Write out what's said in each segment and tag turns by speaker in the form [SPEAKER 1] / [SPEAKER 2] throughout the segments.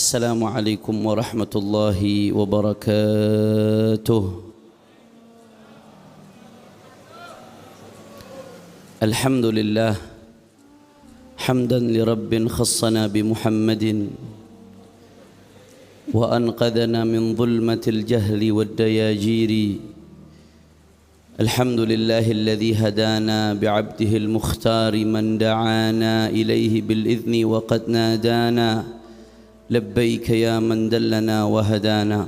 [SPEAKER 1] السلام عليكم ورحمة الله وبركاته. الحمد لله حمدا لرب خصنا بمحمد وأنقذنا من ظلمة الجهل والدياجير. الحمد لله الذي هدانا بعبده المختار من دعانا إليه بالإذن وقد نادانا لبيك يا من دلنا وهدانا.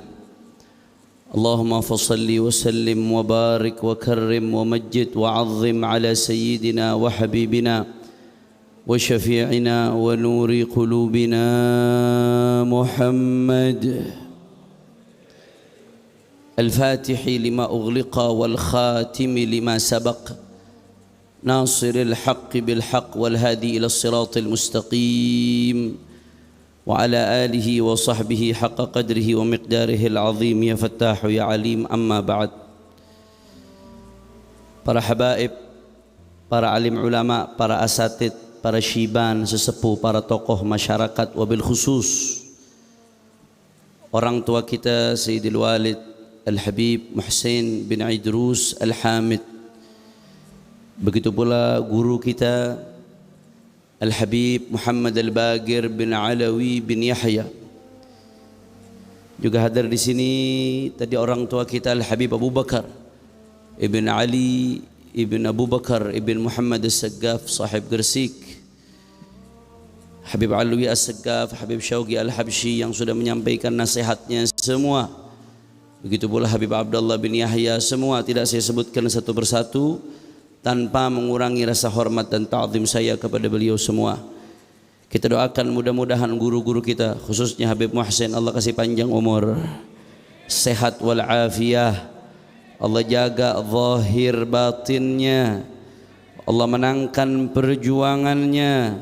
[SPEAKER 1] اللهم فصل وسلم وبارك وكرم ومجد وعظم على سيدنا وحبيبنا وشفيعنا ونور قلوبنا محمد الفاتح لما أغلق والخاتم لما سبق ناصر الحق بالحق والهادي إلى الصراط المستقيم وعلى آله وصحبه حق قدره ومقداره العظيم. يا فتاح يا عليم. أما بعد. Para habaib, para alim ulama, para asatid, para syiban, sesepuh, para tokoh masyarakat, wabil khusus orang tua kita Sayyidil Walid Al-Habib Muhsin bin Idrus Al-Hamid, begitu pula guru kita Al-Habib Muhammad Al-Bagir bin Alawi bin Yahya. Juga hadir di sini tadi orang tua kita Al-Habib Abu Bakar Ibn Ali Ibn Abu Bakar Ibn Muhammad As-Saggaf sahib Gersik, Habib Alwi As-Saggaf, Habib Syauqi Al-Habsyi yang sudah menyampaikan nasihatnya semua. Begitu pula Habib Abdullah bin Yahya, semua tidak saya sebutkan satu persatu tanpa mengurangi rasa hormat dan ta'zim saya kepada beliau semua. Kita doakan mudah-mudahan guru-guru kita, khususnya Habib Muhsin, Allah kasih panjang umur, sehat wal afiyah, Allah jaga zahir batinnya, Allah menangkan perjuangannya,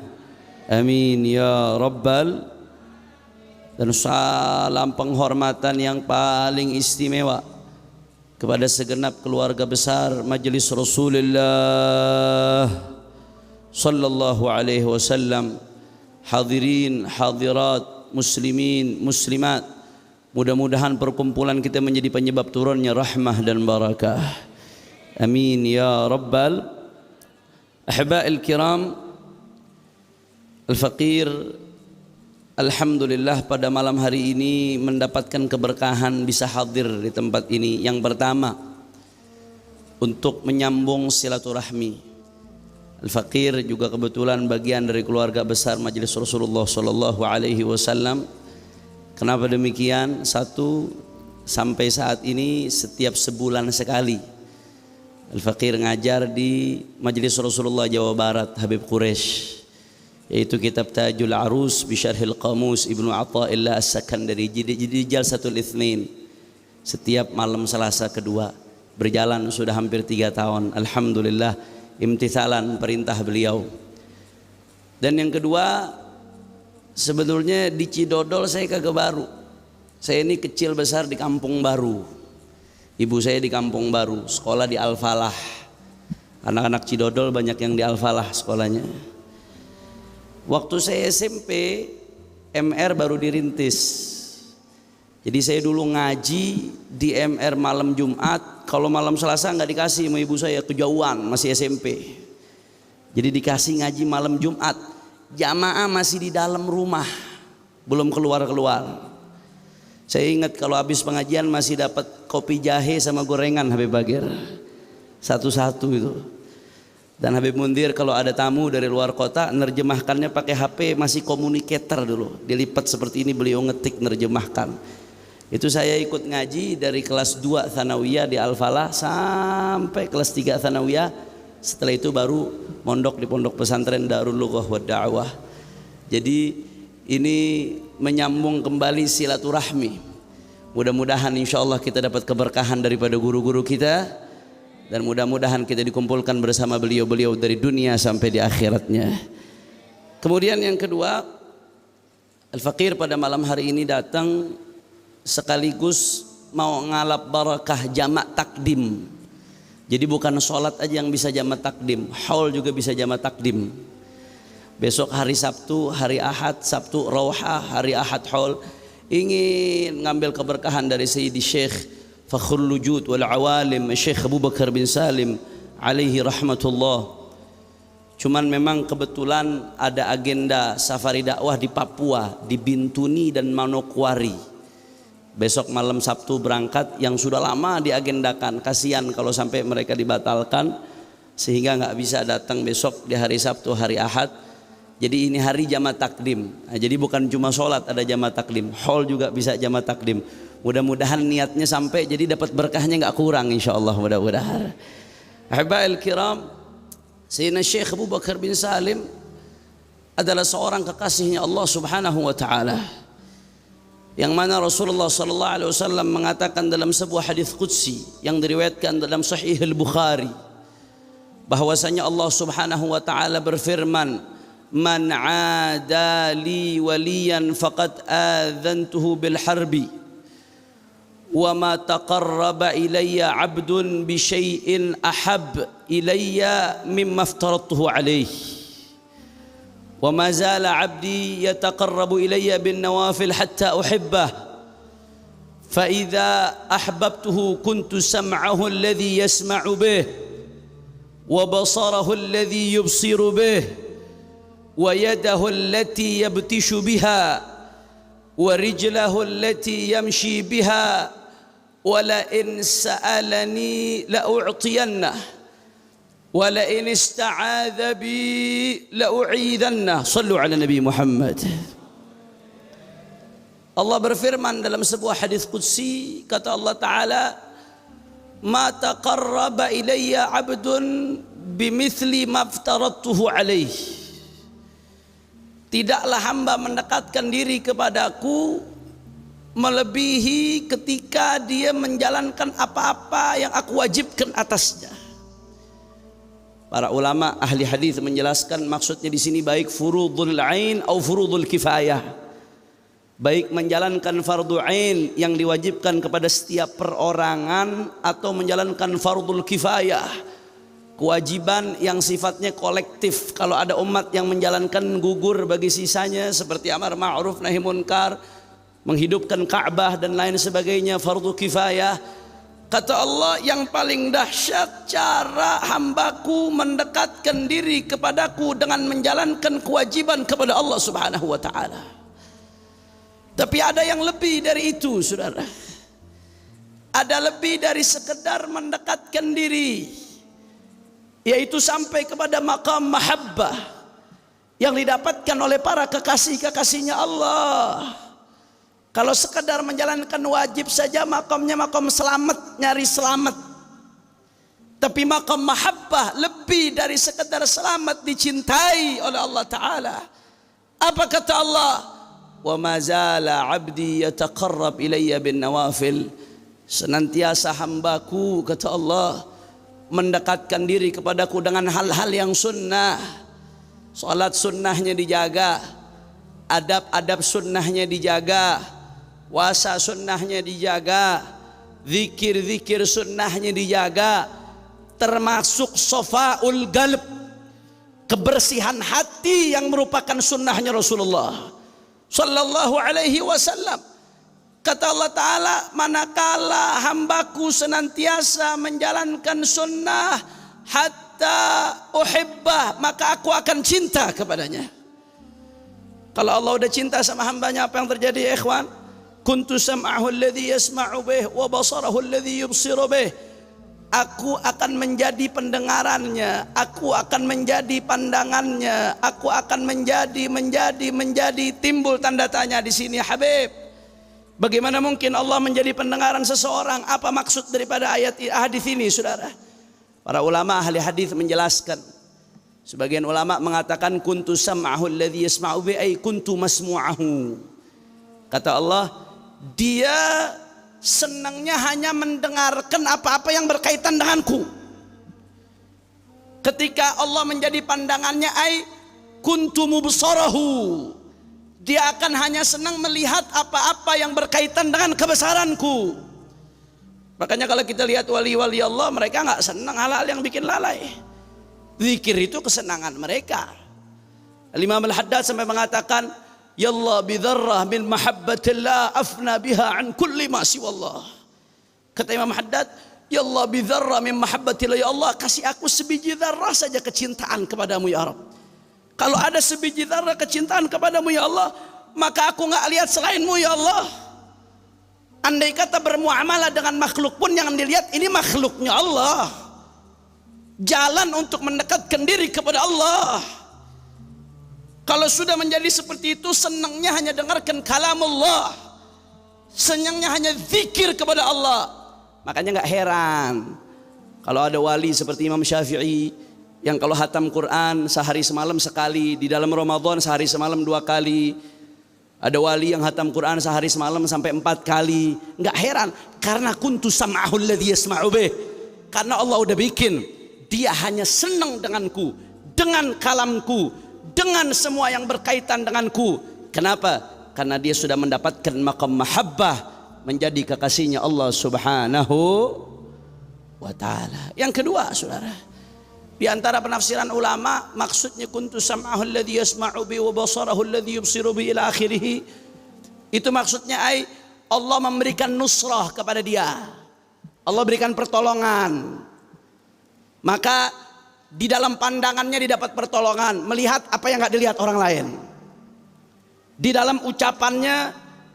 [SPEAKER 1] amin ya rabbal. Dan salam penghormatan yang paling istimewa kepada segenap keluarga besar Majelis Rasulullah sallallahu alaihi wasallam, hadirin hadirat, muslimin muslimat. Mudah-mudahan perkumpulan kita menjadi penyebab turunnya rahmah dan barakah, amin ya rabbal. Ahba'il kiram, al-faqir, alhamdulillah pada malam hari ini mendapatkan keberkahan bisa hadir di tempat ini. Yang pertama, untuk menyambung silaturahmi. Al-Faqir juga kebetulan bagian dari keluarga besar Majelis Rasulullah sallallahu alaihi wasallam. Kenapa demikian? Satu, sampai saat ini setiap sebulan sekali Al-Faqir ngajar di Majelis Rasulullah Jawa Barat Habib Quraisy, yaitu kitab Tajul Arus Bisyarhil Qamus Ibnu Atha'illah As-Sakandari, jadi Jalsatul Itsnin setiap malam Selasa kedua. Berjalan sudah hampir 3 tahun, alhamdulillah, imtithalan perintah beliau. Dan yang kedua, sebetulnya di Cidodol saya kagak baru. Saya ini kecil besar di Kampung Baru. Ibu saya di Kampung Baru, sekolah di Al-Falah. Anak-anak Cidodol banyak yang di Al-Falah sekolahnya. Waktu saya SMP, MR baru dirintis. Jadi saya dulu ngaji di MR malam Jumat. Kalau malam Selasa nggak dikasih sama ibu saya, kejauhan, masih SMP. Jadi dikasih ngaji malam Jumat. Jamaah masih di dalam rumah, belum keluar-keluar. Saya ingat kalau habis pengajian masih dapat kopi jahe sama gorengan Habib Bagir, satu-satu itu. Dan Habib Mundir kalau ada tamu dari luar kota, nerjemahkannya pakai HP, masih communicator dulu, dilipat seperti ini, beliau ngetik nerjemahkan. Itu saya ikut ngaji dari kelas 2 Tsanawiyah di Al-Falah sampai kelas 3 Tsanawiyah. Setelah itu baru mondok di pondok pesantren Darul Lughah wa Da'wah. Jadi ini menyambung kembali silaturahmi. Mudah-mudahan insyaallah kita dapat keberkahan daripada guru-guru kita, dan mudah-mudahan kita dikumpulkan bersama beliau-beliau dari dunia sampai di akhiratnya. Kemudian yang kedua, Al-Faqir pada malam hari ini datang sekaligus mau ngalap barakah jamak takdim. Jadi bukan sholat aja yang bisa jamak takdim, haul juga bisa jamak takdim. Besok hari Sabtu, hari Ahad, Sabtu Rawhah, hari Ahad Haul, ingin ngambil keberkahan dari Sayyidi Syekh Fakhrul Wujud wal Awalim Syekh Abu Bakar bin Salim alaihi rahmatullah. Cuman memang kebetulan ada agenda safari dakwah di Papua, di Bintuni dan Manokwari. Besok malam Sabtu berangkat, yang sudah lama diagendakan. Kasihan kalau sampai mereka dibatalkan sehingga nggak bisa datang besok di hari Sabtu, hari Ahad. Jadi ini hari jamaah takdim. Nah, jadi bukan cuma sholat ada jamaah takdim, haul juga bisa jamaah takdim. Mudah-mudahan niatnya sampai, jadi dapat berkahnya nggak kurang insyaallah, mudah-mudahan. Ahiba'il kiram, Sayyidina Syekh Abu Bakar bin Salim adalah seorang kekasihnya Allah Subhanahu wa taala. Yang mana Rasulullah sallallahu alaihi wasallam mengatakan dalam sebuah hadis qudsi yang diriwayatkan dalam Sahih Al-Bukhari bahwasanya Allah Subhanahu wa taala berfirman, "Man 'ada li waliyan faqad adzantuhu bil harbi wa ma taqarraba ilayya 'abdun bi syai'in ahab ilayya mimma aftaradtuhu alayhi wa ma zala 'abdi yataqarrabu ilayya bin nawafil hatta uhibbah fa idza ahbabtuhu kuntu sam'ahu alladhi yasma'u bih wa basarahu alladhi yubsiru bih ويده التي يبتش بها ورجله التي يمشي بها ولئن سألني لأعطينه ولئن استعاذ بي لأعيذنه صلوا على النبي محمد." Allah berfirman dalam sebuah hadis qudsi, kata Allah Ta'ala, "Ma taqarraba ilayya 'abdun bimithli ma aftaradtuhu alaihi." Tidaklah hamba mendekatkan diri kepadaku melebihi ketika dia menjalankan apa-apa yang aku wajibkan atasnya. Para ulama ahli hadis menjelaskan maksudnya di sini baik furudul ain atau furudul kifayah. Baik menjalankan fardu ain yang diwajibkan kepada setiap perorangan atau menjalankan fardul kifayah, kewajiban yang sifatnya kolektif. Kalau ada umat yang menjalankan, gugur bagi sisanya, seperti amar ma'ruf nahi munkar, menghidupkan Ka'bah dan lain sebagainya, fardu kifayah. Kata Allah, yang paling dahsyat cara hambaku mendekatkan diri kepadaku dengan menjalankan kewajiban kepada Allah Subhanahu wa ta'ala. Tapi ada yang lebih dari itu, saudara. Ada lebih dari sekedar mendekatkan diri, yaitu sampai kepada maqam mahabbah yang didapatkan oleh para kekasih-kekasihnya Allah. Kalau sekedar menjalankan wajib saja maqamnya maqam selamat, nyari selamat. Tapi maqam mahabbah lebih dari sekedar selamat, dicintai oleh Allah Ta'ala. Apa kata Allah? "Wa ma zala 'abdi yataqarrab ilayya bin nawafil." Senantiasa hambaku, kata Allah, mendekatkan diri kepadaku dengan hal-hal yang sunnah. Salat sunnahnya dijaga, adab-adab sunnahnya dijaga, puasa sunnahnya dijaga, zikir-zikir sunnahnya dijaga, termasuk sofaul galb, kebersihan hati yang merupakan sunnahnya Rasulullah sallallahu alaihi wasallam. Kata Allah Ta'ala, manakala hambaku senantiasa menjalankan sunnah hatta uhibbah, maka aku akan cinta kepadanya. Kalau Allah udah cinta sama hambanya, apa yang terjadi ya ikhwan? Kuntu sam'ahu alladhi yasma'u bih wa basarahu alladhi yubsiru bih. Aku akan menjadi pendengarannya, aku akan menjadi pandangannya, aku akan menjadi timbul tanda tanya di sini, Habib. Bagaimana mungkin Allah menjadi pendengaran seseorang? Apa maksud daripada ayat hadis ini, saudara? Para ulama ahli hadis menjelaskan. Sebagian ulama mengatakan kuntu sam'ahu alladhi yasma'u bi ay kuntu masmu'ahu. Kata Allah, dia senangnya hanya mendengarkan apa-apa yang berkaitan denganku. Ketika Allah menjadi pandangannya, ay kuntu mubsarahu, dia akan hanya senang melihat apa-apa yang berkaitan dengan kebesaranku. Makanya kalau kita lihat wali-wali Allah, mereka nggak senang hal-hal yang bikin lalai. Zikir itu kesenangan mereka. Al-Imam Al-Haddad sampai mengatakan, "Yallah bidzarrah min mahabbatillah afna biha an kulli ma siwallah." Kata Imam Haddad, "Ya Allah bidzarrah min mahabbatillah, ya Allah kasih aku sebiji zarrah saja kecintaan kepadamu ya Rabb. Kalau ada sebiji zarrah kecintaan kepadamu ya Allah, maka aku enggak lihat selainmu ya Allah." Andai kata bermuamalah dengan makhluk pun yang dilihat ini makhluknya Allah. Jalan untuk mendekatkan diri kepada Allah. Kalau sudah menjadi seperti itu, senangnya hanya dengarkan kalamullah, senangnya hanya zikir kepada Allah. Makanya nggak heran kalau ada wali seperti Imam Syafi'i yang kalau hatam Quran sehari semalam sekali, di dalam Ramadan sehari semalam 2 kali. Ada wali yang hatam Quran sehari semalam sampai 4 kali. Nggak heran, karena kuntu sam'ahu alladhi yasma'u bih. Karena Allah udah bikin dia hanya senang denganku, dengan kalamku, dengan semua yang berkaitan denganku. Kenapa? Karena dia sudah mendapatkan maqam mahabbah, menjadi kekasihnya Allah Subhanahu wa ta'ala. Yang kedua, saudara, di antara penafsiran ulama, maksudnya kuntu sam'ahu alladhi yasma'u bi wa basarahu alladhi yubsiru bi ila akhirih, itu maksudnya Allah memberikan nusrah kepada dia, Allah berikan pertolongan. Maka di dalam pandangannya didapat pertolongan, melihat apa yang nggak dilihat orang lain. Di dalam ucapannya,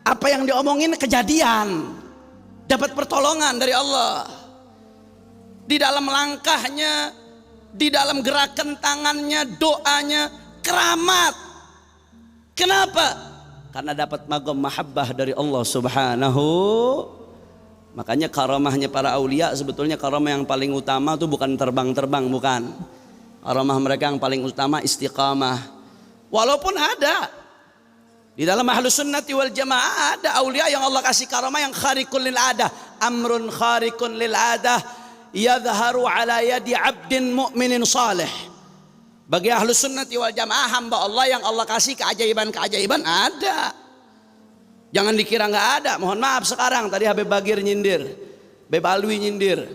[SPEAKER 1] apa yang diomongin kejadian, dapat pertolongan dari Allah. Di dalam langkahnya, di dalam gerakan tangannya, doanya, keramat. Kenapa? Karena dapat magam mahabbah dari Allah Subhanahu. Makanya karamahnya para aulia sebetulnya karamah yang paling utama itu bukan terbang-terbang, bukan. Karamah mereka yang paling utama istiqamah. Walaupun ada di dalam Ahlus Sunnati wal Jamaah ada aulia yang Allah kasih karamah yang khariqun lil adah, amrun khariqun lil adah yadhharu ala yadi 'abdin mu'minin salih. Bagi Ahlus Sunnati wal Jamaah, hamba Allah yang Allah kasih keajaiban-keajaiban ada. Jangan dikira nggak ada. Mohon maaf sekarang, tadi Habib Bagir nyindir, Habib Alwi nyindir.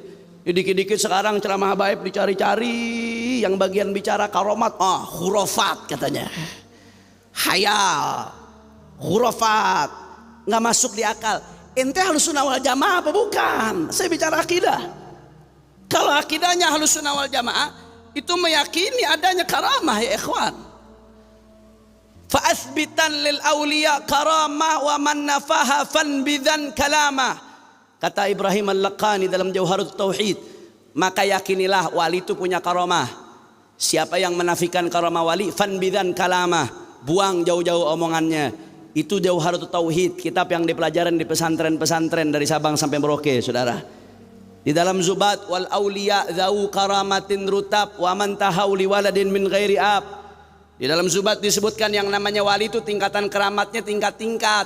[SPEAKER 1] Dikit-dikit sekarang ceramah Habib dicari-cari, yang bagian bicara karomat, khurafat katanya, hayal, khurafat, nggak masuk di akal. Ente Ahlus Sunnah wal Jamaah apa bukan? Saya bicara akidah. Kalau akidahnya Ahlus Sunnah wal Jamaah itu meyakini adanya karamah ya ikhwan. Fa'athbitan lil awliya karamah wa man nafaha fanbidhan kalamah. Kata Ibrahim Al-Laqani dalam Jauharut Tauhid, maka yakinilah wali itu punya karamah. Siapa yang menafikan karamah wali, fanbidhan kalamah, buang jauh-jauh omongannya. Itu Jauharut Tauhid, kitab yang dipelajarin di pesantren-pesantren dari Sabang sampai Merauke, saudara. Di dalam Zubat, wal awliya dzau karamatin rutab wa man tahau li waladin min ghairi ab. Di dalam Zubat disebutkan yang namanya wali itu tingkatan keramatnya tingkat-tingkat.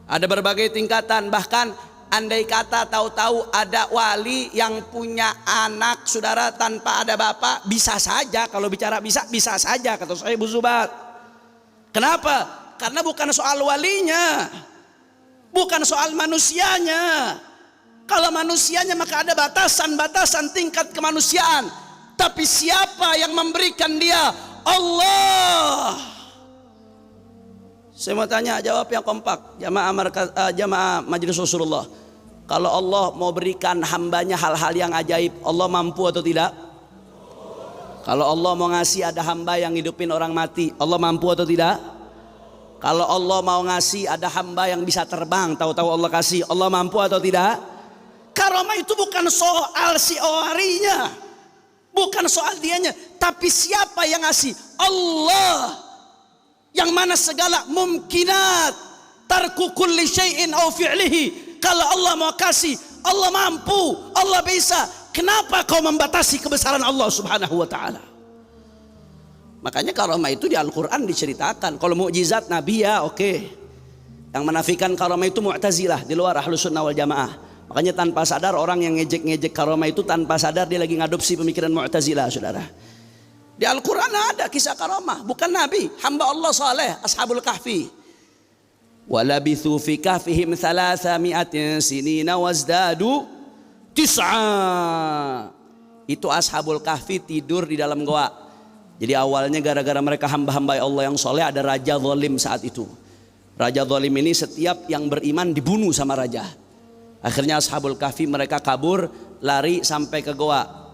[SPEAKER 1] Ada berbagai tingkatan. Bahkan andai kata tahu-tahu ada wali yang punya anak saudara tanpa ada bapak, bisa saja. Kalau bicara bisa saja kata saya Bu Zubat. Kenapa? Karena bukan soal walinya, bukan soal manusianya. Kalau manusianya maka ada batasan-batasan tingkat kemanusiaan. Tapi siapa yang memberikan dia? Allah. Saya mau tanya, jawab yang kompak, jamaah Majelis Rasulullah. Kalau Allah mau berikan hambanya hal-hal yang ajaib, Allah mampu atau tidak? Kalau Allah mau ngasih ada hamba yang hidupin orang mati, Allah mampu atau tidak? Kalau Allah mau ngasih ada hamba yang bisa terbang, tahu-tahu Allah kasih, Allah mampu atau tidak? Karamah itu bukan soal si walinya, bukan soal dianya, tapi siapa yang ngasih? Allah, yang mana segala mungkinat, tarku kulli syai'in au fi'lihi. Kalau Allah mau kasih, Allah mampu, Allah bisa. Kenapa kau membatasi kebesaran Allah Subhanahu wa ta'ala? Makanya karamah itu di Al-Quran diceritakan. Kalau mukjizat Nabi ya oke. Yang menafikan karamah itu Mu'tazilah, di luar Ahlus Sunnah wal Jamaah. Makanya tanpa sadar orang yang ngejek-ngejek karamah itu tanpa sadar dia lagi ngadopsi pemikiran Mu'tazilah, saudara. Di Al-Quran ada kisah karamah, bukan Nabi, hamba Allah saleh, Ashabul Kahfi. Walabithu fi kahfihim 300 sinina wazdadu 9. Itu Ashabul Kahfi tidur di dalam goa Jadi awalnya gara-gara mereka hamba-hamba Allah yang soleh, ada raja zalim saat itu. Raja zalim ini setiap yang beriman dibunuh sama raja. Akhirnya Ashabul Kahfi mereka kabur, lari sampai ke goa.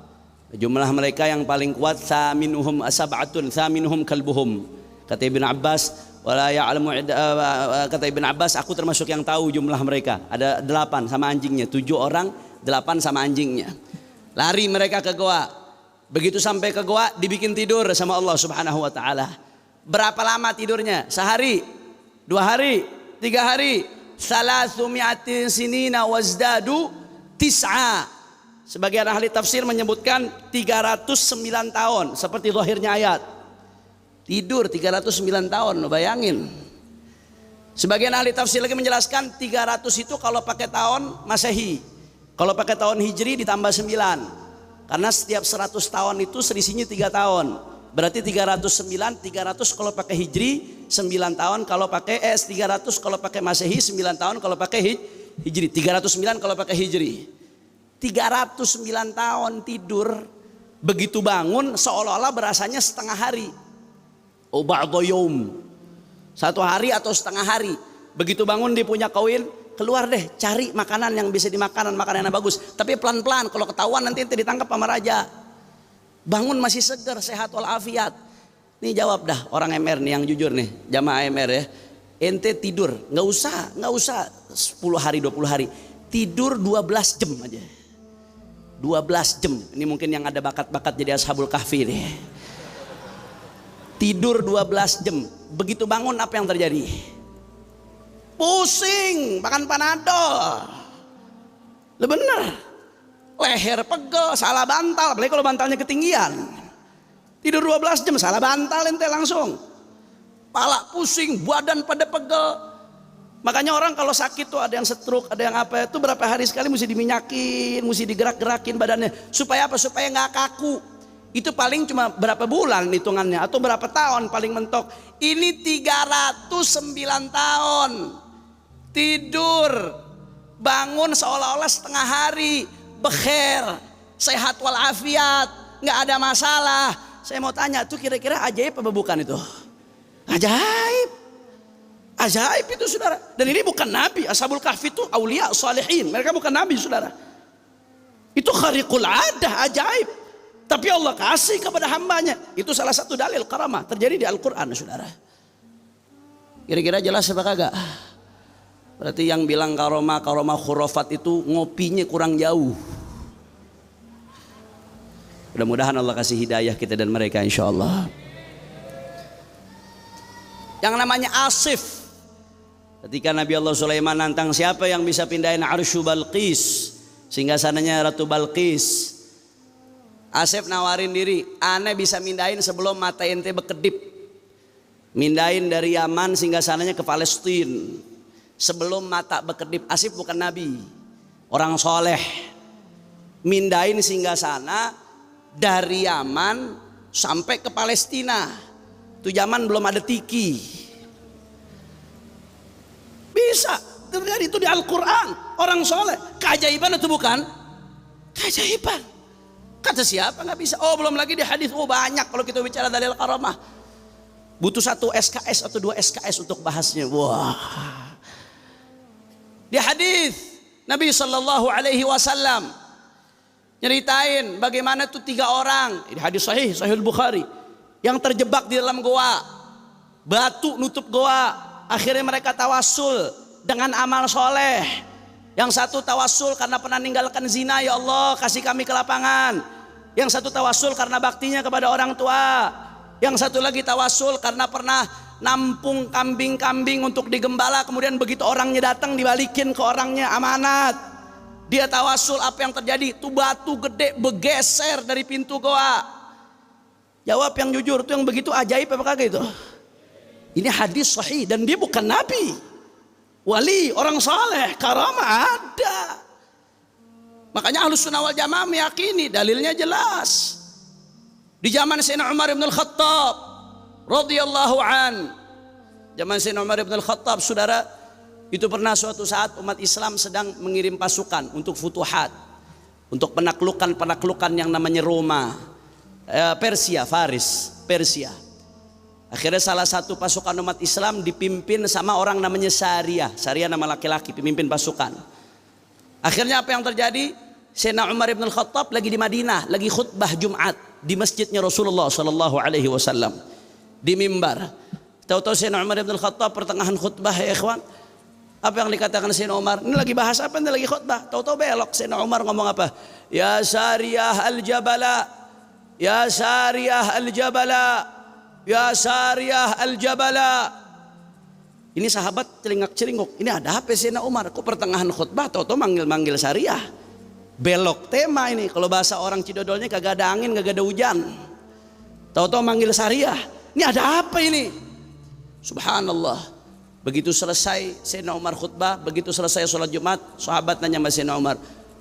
[SPEAKER 1] Jumlah mereka yang paling kuat thaminuhum sab'atun thaminuhum kalbuhum. Kata Ibn Abbas, wala ya'lamu, kata Ibn Abbas, aku termasuk yang tahu jumlah mereka. Ada 8 sama anjingnya, 7 orang, 8 sama anjingnya. Lari mereka ke goa. Begitu sampai ke goa dibikin tidur sama Allah Subhanahu wa taala. Berapa lama tidurnya? Sehari, 2 hari, 3 hari. 300 sinina wazdadu tis'a. Sebagian ahli tafsir menyebutkan 309 tahun seperti zahirnya ayat. Tidur 309 tahun, bayangin. Sebagian ahli tafsir lagi menjelaskan 300 itu kalau pakai tahun Masehi. Kalau pakai tahun Hijri ditambah 9. Karena setiap 100 tahun itu selisihnya 3 tahun. Berarti 309, 300 kalau pakai Hijri, 9 tahun kalau pakai 300 kalau pakai Masehi, 9 tahun kalau pakai Hijri. 309 kalau pakai Hijri. 309 tahun tidur, begitu bangun seolah-olah berasanya setengah hari. Oh ba'dha yaum. 1 hari atau setengah hari. Begitu bangun dia punya kawin, keluar deh cari makanan yang bisa dimakan, makanan yang bagus. Tapi pelan-pelan, kalau ketahuan nanti ditangkap sama raja. Bangun masih segar, sehat walafiat. Nih jawab dah orang MR nih yang jujur nih, jamaah MR ya. Ente tidur, nggak usah 10 hari 20 hari. Tidur 12 jam aja. 12 jam. Ini mungkin yang ada bakat-bakat jadi Ashabul Kahfi nih. Tidur 12 jam. Begitu bangun apa yang terjadi? Pusing, makan panadol. Lah bener. Leher pegel, salah bantal, apalagi kalau bantalnya ketinggian. Tidur 12 jam salah bantal ente langsung. Pala pusing, badan pada pegel. Makanya orang kalau sakit tuh ada yang stroke, ada yang apa itu berapa hari sekali mesti diminyakin, mesti digerak-gerakin badannya. Supaya apa? Supaya nggak kaku. Itu paling cuma berapa bulan hitungannya atau berapa tahun paling mentok. Ini 309 tahun. Tidur, bangun seolah-olah setengah hari, bekher, sehat walafiat, nggak ada masalah. Saya mau tanya tuh kira-kira ajaib apa bukan itu? Ajaib, ajaib itu saudara. Dan ini bukan nabi. Ashabul Kahfi itu aulia salihin. Mereka bukan nabi saudara. Itu khariqul adah, ajaib. Tapi Allah kasih kepada hambanya. Itu salah satu dalil karamah terjadi di Al-Quran saudara. Kira-kira jelas apa kagak? Berarti yang bilang karomah khurafat itu ngopinya kurang jauh. Mudah-mudahan Allah kasih hidayah kita dan mereka insya Allah. Yang namanya Asif, ketika Nabi Allah Sulaiman nantang siapa yang bisa pindahin arsyu Balqis, singgasananya Ratu Balqis. Asif nawarin diri, aneh bisa mindahin sebelum mata ente berkedip. Mindahin dari Yaman singgasananya ke Palestina sebelum mata berkedip. Asif bukan nabi, orang soleh. Mindahin singgasana dari Yaman sampai ke Palestina. Itu zaman belum ada tiki. Bisa terjadi itu di Al-Quran. Orang soleh. Keajaiban itu bukan? Keajaiban. Kata siapa nggak bisa? Oh belum lagi di hadis. Oh banyak kalau kita bicara dalil karamah. Butuh 1 SKS atau 2 SKS untuk bahasnya. Wah. Di hadis Nabi Shallallahu Alaihi Wasallam nyeritain bagaimana tuh 3 orang. Di hadis Sahih Bukhari yang terjebak di dalam goa, batu nutup goa. Akhirnya mereka tawasul dengan amal soleh. Yang satu tawasul karena pernah meninggalkan zina, ya Allah kasih kami kelapangan. Yang satu tawasul karena baktinya kepada orang tua. Yang satu lagi tawasul karena pernah nampung kambing-kambing untuk digembala, kemudian begitu orangnya datang dibalikin ke orangnya amanat. Dia tawasul, apa yang terjadi? Itu batu gede bergeser dari pintu goa. Jawab yang jujur, tuh yang begitu ajaib apa kagak itu? Ini hadis sahih dan dia bukan nabi. Wali, orang saleh, karamah ada. Makanya Ahlus Sunnah wal Jamaah meyakini, dalilnya jelas. Di zaman Sayyidina Umar bin Al-Khattab radhiyallahu an. Zaman Sayyidina Umar bin Al-Khattab saudara, itu pernah suatu saat umat Islam sedang mengirim pasukan untuk futuhat, untuk penaklukan yang namanya Roma. Persia, Faris. Persia. Akhirnya salah satu pasukan umat Islam dipimpin sama orang namanya Sariyah. Sariyah nama laki-laki, pemimpin pasukan. Akhirnya apa yang terjadi? Sayyidina Umar ibn al-Khattab lagi di Madinah, lagi khutbah Jumat di masjidnya Rasulullah sallallahu alaihi wasallam di mimbar. Tahu-tahu Sayyidina Umar ibn al-Khattab pertengahan khutbah, ya ikhwan, apa yang dikatakan Sayyidina Umar? Ini lagi bahas apa? Ini lagi khutbah. Tahu-tahu belok Sayyidina Umar ngomong apa? Ya Sariyah al-Jabala, ya Sariyah al-Jabala, ya Sariyah al-Jabala. Ini sahabat celingak-celinguk. Ini ada apa Sayyidina Umar? Kok pertengahan khutbah tahu-tahu manggil-manggil Sariyah? Belok tema ini. Kalau bahasa orang Cidodolnya kagak ada angin, kagak ada hujan. Tahu-tahu manggil Sariyah. Ini ada apa ini? Subhanallah. Begitu selesai Sayyidina Umar khutbah, begitu selesai sholat Jumat, sahabat nanya sama Sayyidina Umar,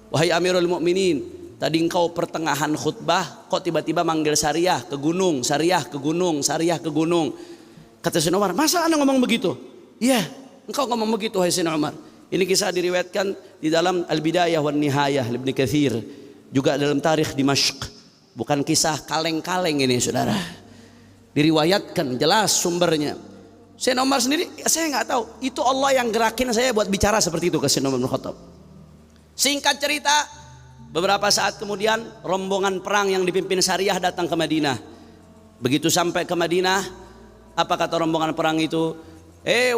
[SPEAKER 1] wahai Amirul Mukminin, tadi engkau pertengahan khutbah kok tiba-tiba manggil Sariyah ke gunung, Sariyah ke gunung, Sariyah ke gunung. Kata Sayyidina Umar, masa anda ngomong begitu? Iya, engkau ngomong begitu wahai Sayyidina Umar. Ini kisah diriwayatkan di dalam Al-Bidayah wan Nihayah Ibnu Katsir, juga dalam Tarikh Dimashq. Bukan kisah kaleng-kaleng ini, saudara. Diriwayatkan jelas sumbernya. Sayyidina Umar sendiri, saya nggak tahu. Itu Allah yang gerakin saya buat bicara seperti itu ke Sayyidina Umar bin Khattab. Singkat cerita, beberapa saat kemudian rombongan perang yang dipimpin Sariyah datang ke Madinah. Begitu sampai ke Madinah, apa kata rombongan perang itu?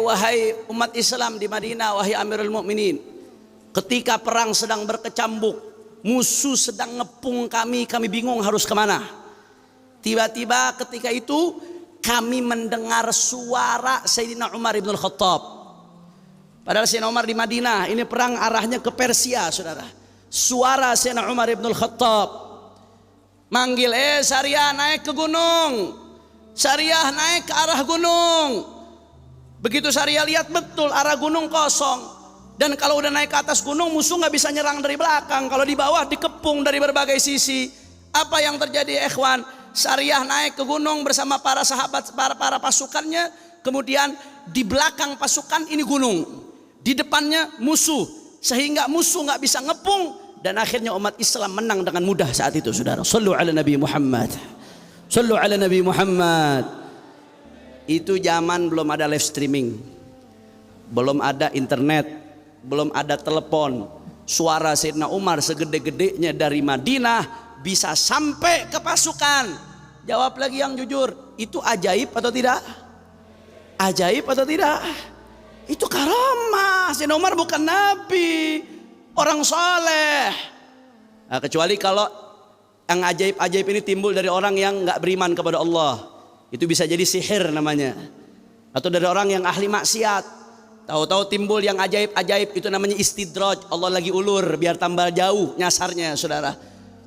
[SPEAKER 1] Wahai umat Islam di Madinah, wahai Amirul Mukminin, ketika perang sedang berkecambuk, musuh sedang ngepung kami bingung harus kemana. Tiba-tiba ketika itu kami mendengar suara Sayyidina Umar ibn al-Khattab. Padahal Sayyidina Umar di Madinah, ini perang arahnya ke Persia, saudara. Suara Sayyidina Umar ibn al-Khattab manggil, Sariyah naik ke gunung, Sariyah naik ke arah gunung. Begitu Sariyah lihat betul arah gunung kosong. Dan kalau udah naik ke atas gunung, musuh nggak bisa nyerang dari belakang. Kalau di bawah dikepung dari berbagai sisi. Apa yang terjadi, ikhwan? Sariyah naik ke gunung bersama para sahabat, para pasukannya. Kemudian di belakang pasukan ini gunung, di depannya musuh, sehingga musuh nggak bisa ngepung. Dan akhirnya umat Islam menang dengan mudah saat itu, saudara. Sallu ala Nabi Muhammad. Sallu ala Nabi Muhammad. Itu zaman belum ada live streaming, belum ada internet, belum ada telepon. Suara Sayyidina Umar segede-gedenya dari Madinah bisa sampai ke pasukan. Jawab lagi yang jujur, itu ajaib atau tidak? Ajaib atau tidak? Itu karamah. Sayyidina Umar bukan nabi, orang soleh. Nah, kecuali kalau yang ajaib-ajaib ini timbul dari orang yang nggak beriman kepada Allah. Itu bisa jadi sihir namanya. Atau dari orang yang ahli maksiat. Tahu-tahu timbul yang ajaib-ajaib, itu namanya istidraj. Allah lagi ulur biar tambah jauh nyasarnya, saudara.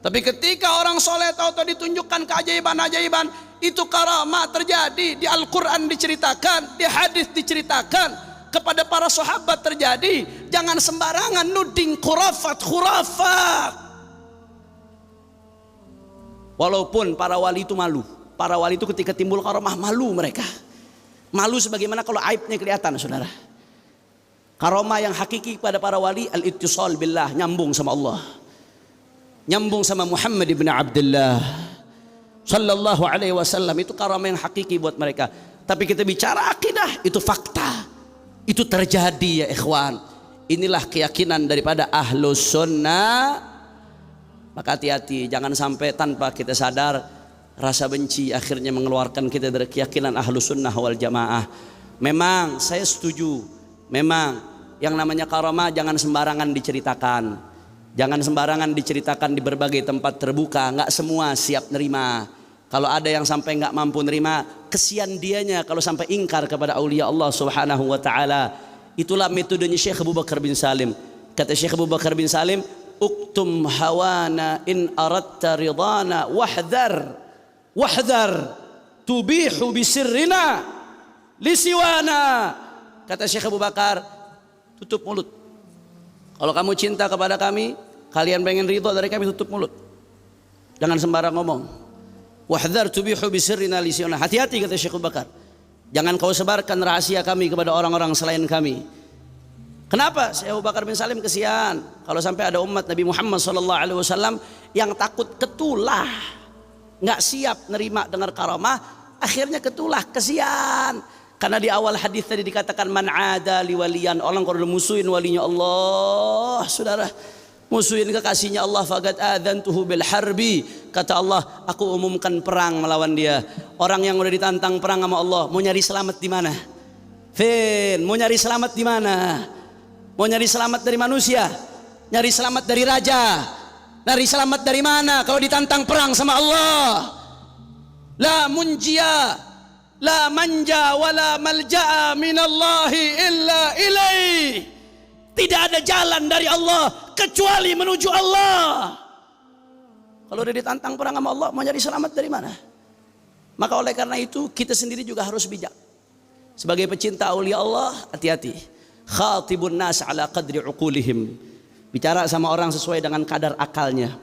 [SPEAKER 1] Tapi ketika orang soleh tahu-tahu ditunjukkan keajaiban-ajaiban, itu karamah terjadi. Di Al-Quran diceritakan, di hadis diceritakan, kepada para sahabat terjadi. Jangan sembarangan nuding khurafat. Walaupun para wali itu malu. Para wali itu ketika timbul karamah malu mereka. Malu sebagaimana kalau aibnya kelihatan, saudara. Karamah yang hakiki pada para wali al-ittisal billah, nyambung sama Allah. Nyambung sama Muhammad ibn Abdullah sallallahu alaihi wasallam, itu karamah yang hakiki buat mereka. Tapi kita bicara akidah, itu fakta. Itu terjadi, ya ikhwan. Inilah keyakinan daripada ahlus sunnah. Maka hati-hati, jangan sampai tanpa kita sadar rasa benci akhirnya mengeluarkan kita dari keyakinan ahlus sunnah wal jamaah. Memang saya setuju, memang yang namanya karamah jangan sembarangan diceritakan. Jangan sembarangan diceritakan di berbagai tempat terbuka. Nggak semua siap nerima. Kalau ada yang sampai nggak mampu nerima, kesian dianya kalau sampai ingkar kepada aulia Allah subhanahu wa ta'ala. Itulah metodenya Syekh Abu Bakar bin Salim. Kata Syekh Abu Bakar bin Salim, uktum hawana in aradta ridana wahdar tubihu bisirrina lisiwana. Kata Syekh Abu Bakar, tutup mulut. Kalau kamu cinta kepada kami, kalian pengen ridho dari kami, tutup mulut. Jangan sembarang ngomong. Wahdar tubihu bisirrina lisiwana. Hati-hati, kata Syekh Abu Bakar. Jangan kau sebarkan rahasia kami kepada orang-orang selain kami. Kenapa? Syekh Abu Bakar bin Salim kesian kalau sampai ada umat Nabi Muhammad SAW yang takut ketulah. nggak siap nerima dengar karamah, akhirnya ketulah, kesian. Karena di awal hadis tadi dikatakan man ada liwaliyan, orang kalau udah musuhin walinya Allah, saudara, musuhin kekasihnya Allah, faqad adzantuhu bil harbi, kata Allah, aku umumkan perang melawan dia. Orang yang udah ditantang perang sama Allah, mau nyari selamat di mana? Mau nyari selamat di mana? Mau nyari selamat dari manusia? Nyari selamat dari raja? Nyari selamat dari mana kalau ditantang perang sama Allah? La munjia, la manja, wala malja'a minallahi illa ilaih. Tidak ada jalan dari Allah kecuali menuju Allah. Kalau udah ditantang perang sama Allah, mau nyari selamat dari mana? Maka oleh karena itu kita sendiri juga harus bijak. Sebagai pecinta aulia Allah, hati-hati. Khatibun nas ala qadri uqulihim. Bicara sama orang sesuai dengan kadar akalnya.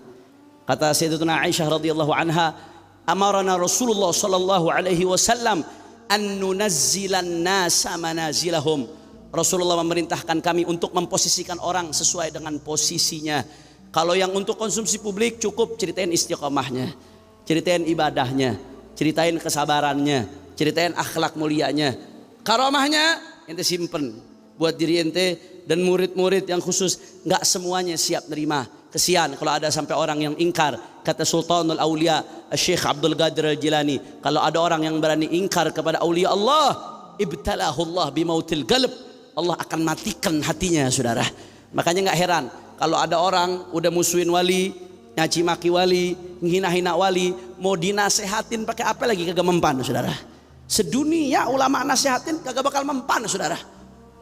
[SPEAKER 1] Kata Sayyidatuna Aisyah radhiyallahu anha, amarana Rasulullah sallallahu alaihi wasallam an nunazzilan nasa manazilahum. Rasulullah memerintahkan kami untuk memposisikan orang sesuai dengan posisinya. Kalau yang untuk konsumsi publik cukup ceritain istiqomahnya, ceritain ibadahnya, ceritain kesabarannya, ceritain akhlak mulianya. Karamahnya ente simpen buat diri ente dan murid-murid yang khusus. Nggak semuanya siap nerima. Kesian kalau ada sampai orang yang ingkar. Kata Sultanul Aulia Syekh Abdul Qadir Al-Jilani, kalau ada orang yang berani ingkar kepada aulia Allah, ibtalahullah bimautil qalb, Allah akan matikan hatinya, saudara. Makanya nggak heran kalau ada orang udah musuhin wali, nyaci maki wali, menghina-hina wali, mau dinasehatin pakai apa lagi kagak mempan, saudara. Sedunia ulama nasihatin kagak bakal mempan, saudara.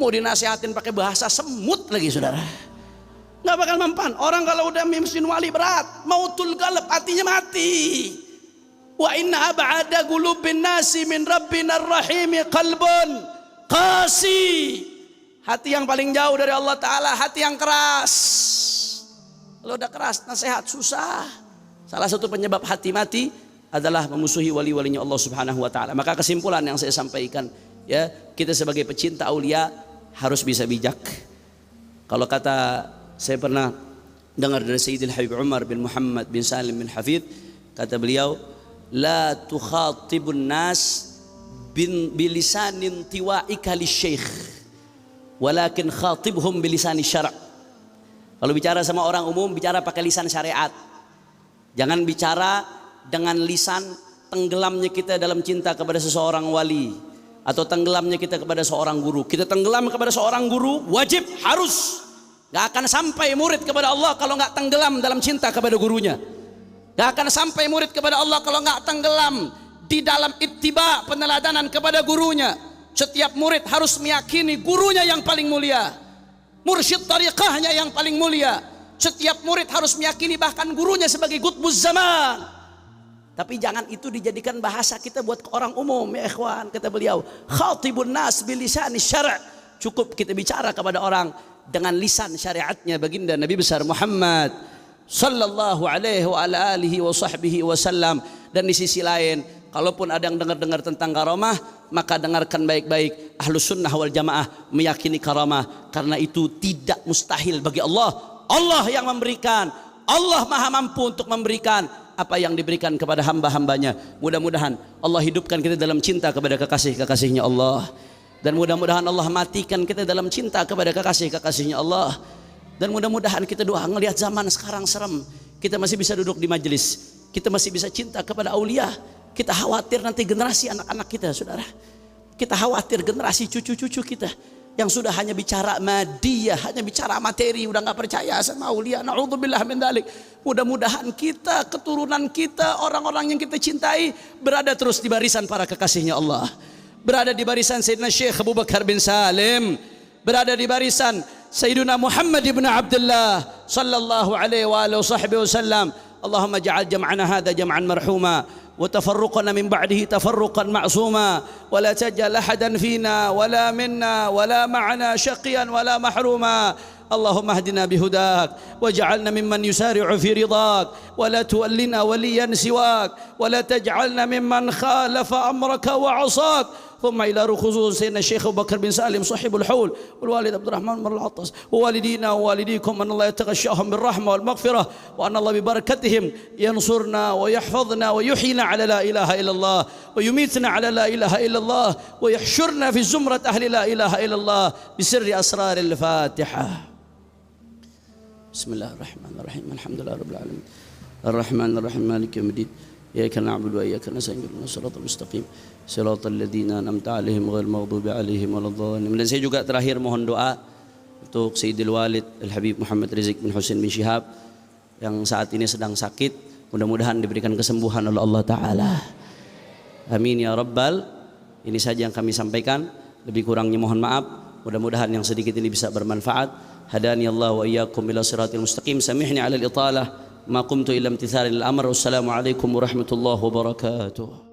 [SPEAKER 1] Mau dinasehatin pakai bahasa semut lagi, saudara, nggak bakal mempan. Orang kalau udah musuhin wali berat, mautul qalb, hatinya mati. Wa inna ab'ada qulubin nasi min rabbinar rahimi qalbun qasi. Hati yang paling jauh dari Allah Ta'ala, hati yang keras. Kalau udah keras, nasihat susah. Salah satu penyebab hati mati adalah memusuhi wali-walinya Allah Subhanahu wa Ta'ala. Maka kesimpulan yang saya sampaikan, ya, kita sebagai pecinta aulia harus bisa bijak. Kalau kata, saya pernah dengar dari Sayyidil Habib Umar bin Muhammad bin Salim bin Hafid, kata beliau, la tukhatibun nas bilisanin tiwa'ika lisyekh, walakin khatibhum bilisani syara'. Kalau bicara sama orang umum, bicara pakai lisan syariat. Jangan bicara dengan lisan tenggelamnya kita dalam cinta kepada seseorang wali, atau tenggelamnya kita kepada seorang guru. Kita tenggelam kepada seorang guru, wajib, harus. Gak akan sampai murid kepada Allah kalau gak tenggelam dalam cinta kepada gurunya. Gak akan sampai murid kepada Allah kalau gak tenggelam di dalam ittiba, peneladanan kepada gurunya. Setiap murid harus meyakini gurunya yang paling mulia, mursyid tariqahnya yang paling mulia. Setiap murid harus meyakini bahkan gurunya sebagai qutbuz zaman. Tapi jangan itu dijadikan bahasa kita buat ke orang umum, ya ikhwan. Kata beliau, khatibun nas bilisani syara'. Cukup kita bicara kepada orang dengan lisan syariatnya baginda Nabi besar Muhammad sallallahu alaihi wa ala alihi wa sahbihi wasallam. Dan di sisi lain, kalaupun ada yang dengar-dengar tentang karamah, maka dengarkan baik-baik. Ahlus sunnah wal jamaah meyakini karamah, karena itu tidak mustahil bagi Allah. Allah yang memberikan, Allah maha mampu untuk memberikan apa yang diberikan kepada hamba-hambanya. Mudah-mudahan Allah hidupkan kita dalam cinta kepada kekasih-kekasihnya Allah, dan mudah-mudahan Allah matikan kita dalam cinta kepada kekasih-kekasihnya Allah. Dan mudah-mudahan kita doa, ngelihat zaman sekarang serem, kita masih bisa duduk di majelis, kita masih bisa cinta kepada aulia. Kita khawatir nanti generasi anak-anak kita, saudara. Kita khawatir generasi cucu-cucu kita yang sudah hanya bicara madiyah, hanya bicara materi, udah nggak percaya sama aulia. Na'udzubillah min dzalik. Mudah-mudahan kita, keturunan kita, orang-orang yang kita cintai berada terus di barisan para kekasihnya Allah, berada di barisan Sayyidina Syekh Abu Bakar bin Salim, berada di barisan Sayyidina Muhammad ibn Abdullah sallallahu alaihi wa alihi wasallam. Allahumma ja'al jam'ana hadha jam'an marhuma wa tafarruqana min ba'dihi tafarruqan ma'suma wa la taj'al ahadan fina wala minna wala ma'ana shaqiyan wala mahruma. Allahumma hdina bihudak waj'alna mimman yusari'u fi ridak wa la tuwallina waliyan siwak wa la taj'alna mimman khalafa amraka wa 'asak ثم إلى خصوص سيدنا الشيخ أبو بكر بن سالم صاحب الحول والوالد عبد الرحمن بن العطاس ووالدينا ووالديكم أن الله يتغشاهم بالرحمة والمغفرة وأن الله ببركتهم ينصرنا ويحفظنا ويحيينا على لا إله إلا الله ويميتنا على لا إله إلا الله ويحشرنا في زمرة أهل لا إله إلا الله بسر أسرار الفاتحة. بسم الله الرحمن الرحيم الحمد لله رب العالمين الرحمن الرحيم مالك يوم الدين إياك نعبد وإياك نستعين اهدنا الصراط المستقيم صراط الذين أنعمت عليهم غير المغضوب عليهم ولا الضالين. Dan saya juga terakhir mohon doa untuk Sayyidil Walid Al-Habib Muhammad Rizik bin Husain bin Syihab yang saat ini sedang sakit, mudah-mudahan diberikan kesembuhan oleh Allah Ta'ala. Amin ya Rabbal. Ini saja yang kami sampaikan, lebih kurangnya mohon maaf. Mudah-mudahan yang sedikit ini bisa bermanfaat. Hadani Allah wa iyyakum ila siratil mustaqim. Samihni ala al-italah ma qumtu ila imtithal al-amr. Wassalamu alaikum warahmatullahi wabarakatuh.